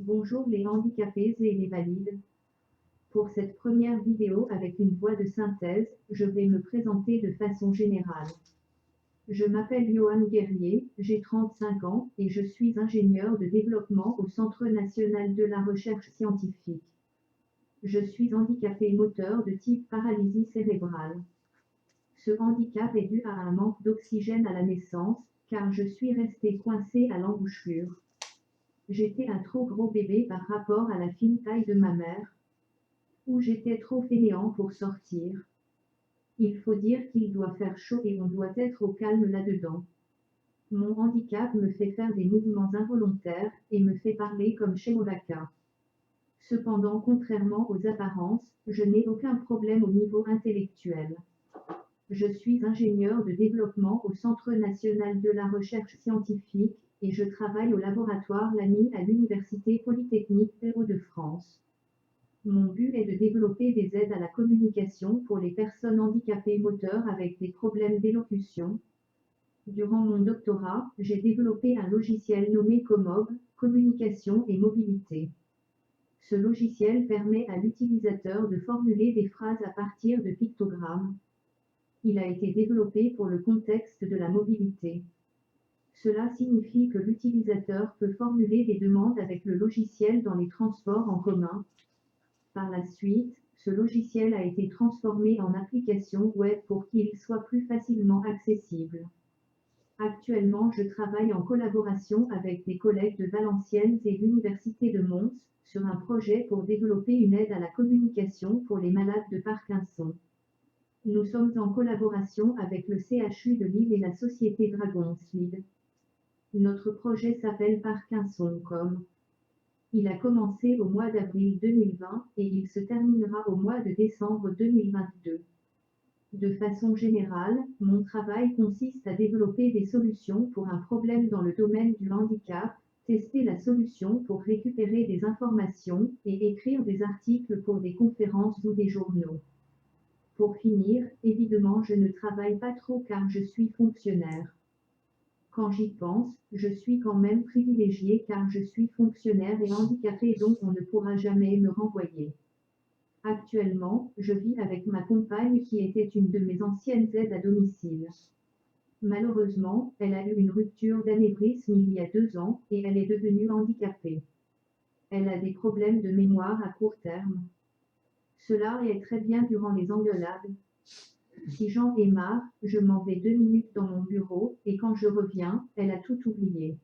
Bonjour les handicapés et les valides. Pour cette première vidéo avec une voix de synthèse, je vais me présenter de façon générale. Je m'appelle Johan Guerrier, j'ai 35 ans et je suis ingénieur de développement au Centre national de la recherche scientifique. Je suis handicapé moteur de type paralysie cérébrale. Ce handicap est dû à un manque d'oxygène à la naissance, car je suis resté coincé à l'embouchure. J'étais un trop gros bébé par rapport à la fine taille de ma mère, ou j'étais trop fainéant pour sortir. Il faut dire qu'il doit faire chaud et on doit être au calme là-dedans. Mon handicap me fait faire des mouvements involontaires et me fait parler comme Chewbacca. Cependant, contrairement aux apparences, je n'ai aucun problème au niveau intellectuel. Je suis ingénieur de développement au Centre national de la recherche scientifique et je travaille au laboratoire Lamy à l'Université polytechnique des Hauts-de-France. Mon but est de développer des aides à la communication pour les personnes handicapées moteurs avec des problèmes d'élocution. Durant mon doctorat, j'ai développé un logiciel nommé Comob, Communication et Mobilité. Ce logiciel permet à l'utilisateur de formuler des phrases à partir de pictogrammes. Il a été développé pour le contexte de la mobilité. Cela signifie que l'utilisateur peut formuler des demandes avec le logiciel dans les transports en commun. Par la suite, ce logiciel a été transformé en application web pour qu'il soit plus facilement accessible. Actuellement, je travaille en collaboration avec des collègues de Valenciennes et l'Université de Mons sur un projet pour développer une aide à la communication pour les malades de Parkinson. Nous sommes en collaboration avec le CHU de Lille et la société Dragonslid. Notre projet s'appelle Parkinson.com. Il a commencé au mois d'avril 2020 et il se terminera au mois de décembre 2022. De façon générale, mon travail consiste à développer des solutions pour un problème dans le domaine du handicap, tester la solution pour récupérer des informations et écrire des articles pour des conférences ou des journaux. Pour finir, évidemment, je ne travaille pas trop car je suis fonctionnaire. Quand j'y pense, je suis quand même privilégié car je suis fonctionnaire et handicapé donc on ne pourra jamais me renvoyer. Actuellement, je vis avec ma compagne qui était une de mes anciennes aides à domicile. Malheureusement, elle a eu une rupture d'anévrisme il y a 2 ans et elle est devenue handicapée. Elle a des problèmes de mémoire à court terme. Cela est très bien durant les engueulades. Si j'en ai marre, je m'en vais 2 minutes dans mon bureau et quand je reviens, elle a tout oublié.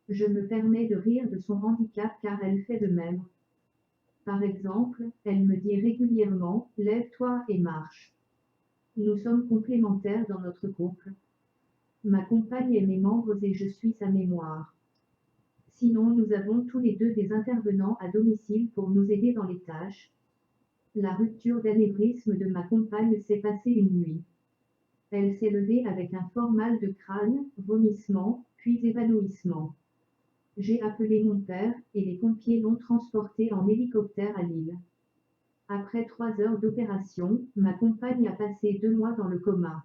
Je me permets de rire de son handicap car elle fait de même. Par exemple, elle me dit régulièrement, lève-toi et marche. Nous sommes complémentaires dans notre couple. Ma compagne est mes membres et je suis sa mémoire. Sinon, nous avons tous les deux des intervenants à domicile pour nous aider dans les tâches. La rupture d'anévrisme de ma compagne s'est passée une nuit. Elle s'est levée avec un fort mal de crâne, vomissement, puis évanouissement. J'ai appelé mon père et les pompiers l'ont transportée en hélicoptère à Lille. Après 3 heures d'opération, ma compagne a passé 2 mois dans le coma.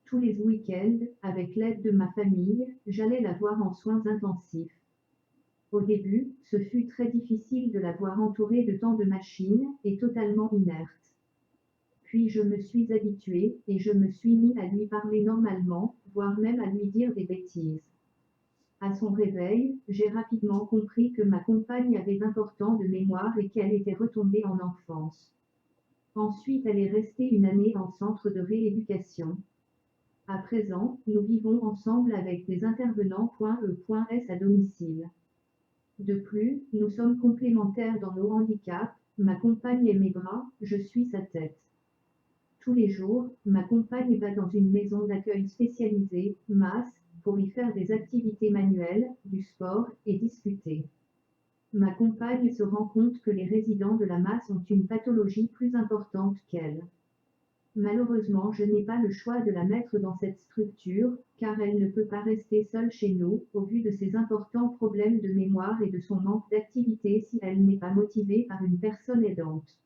Tous les week-ends, avec l'aide de ma famille, j'allais la voir en soins intensifs. Au début, ce fut très difficile de la voir entourée de tant de machines et totalement inerte. Puis je me suis habituée et je me suis mis à lui parler normalement, voire même à lui dire des bêtises. À son réveil, j'ai rapidement compris que ma compagne avait d'importants de mémoire et qu'elle était retombée en enfance. Ensuite, elle est restée une année en centre de rééducation. À présent, nous vivons ensemble avec des intervenants .E.S à domicile. De plus, nous sommes complémentaires dans nos handicaps, ma compagne est mes bras, je suis sa tête. Tous les jours, ma compagne va dans une maison d'accueil spécialisée, MAS, pour y faire des activités manuelles, du sport et discuter. Ma compagne se rend compte que les résidents de la MAS ont une pathologie plus importante qu'elle. Malheureusement, je n'ai pas le choix de la mettre dans cette structure, car elle ne peut pas rester seule chez nous, au vu de ses importants problèmes de mémoire et de son manque d'activité si elle n'est pas motivée par une personne aidante.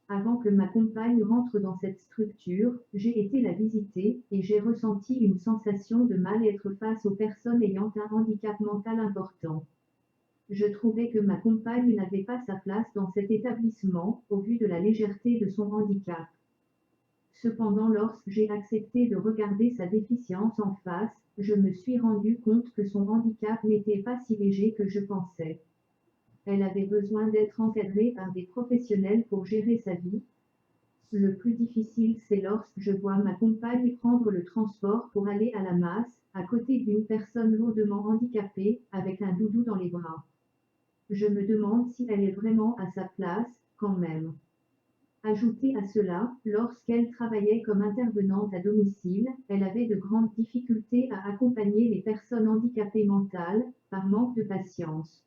Avant que ma compagne rentre dans cette structure, j'ai été la visiter, et j'ai ressenti une sensation de mal-être face aux personnes ayant un handicap mental important. Je trouvais que ma compagne n'avait pas sa place dans cet établissement, au vu de la légèreté de son handicap. Cependant, lorsque j'ai accepté de regarder sa déficience en face, je me suis rendu compte que son handicap n'était pas si léger que je pensais. Elle avait besoin d'être encadrée par des professionnels pour gérer sa vie. Le plus difficile, c'est lorsque je vois ma compagne prendre le transport pour aller à la masse, à côté d'une personne lourdement handicapée, avec un doudou dans les bras. Je me demande si elle est vraiment à sa place, quand même. Ajoutez à cela, lorsqu'elle travaillait comme intervenante à domicile, elle avait de grandes difficultés à accompagner les personnes handicapées mentales, par manque de patience.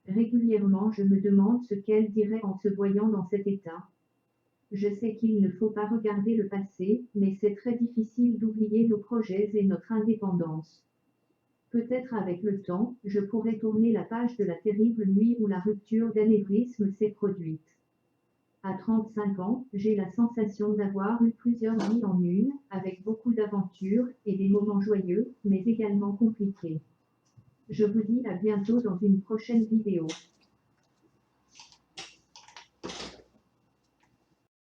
Régulièrement, je me demande ce qu'elle dirait en se voyant dans cet état. Je sais qu'il ne faut pas regarder le passé, mais c'est très difficile d'oublier nos projets et notre indépendance. Peut-être avec le temps, je pourrai tourner la page de la terrible nuit où la rupture d'anévrisme s'est produite. À 35 ans, j'ai la sensation d'avoir eu plusieurs vies en une, avec beaucoup d'aventures et des moments joyeux, mais également compliqués. Je vous dis à bientôt dans une prochaine vidéo.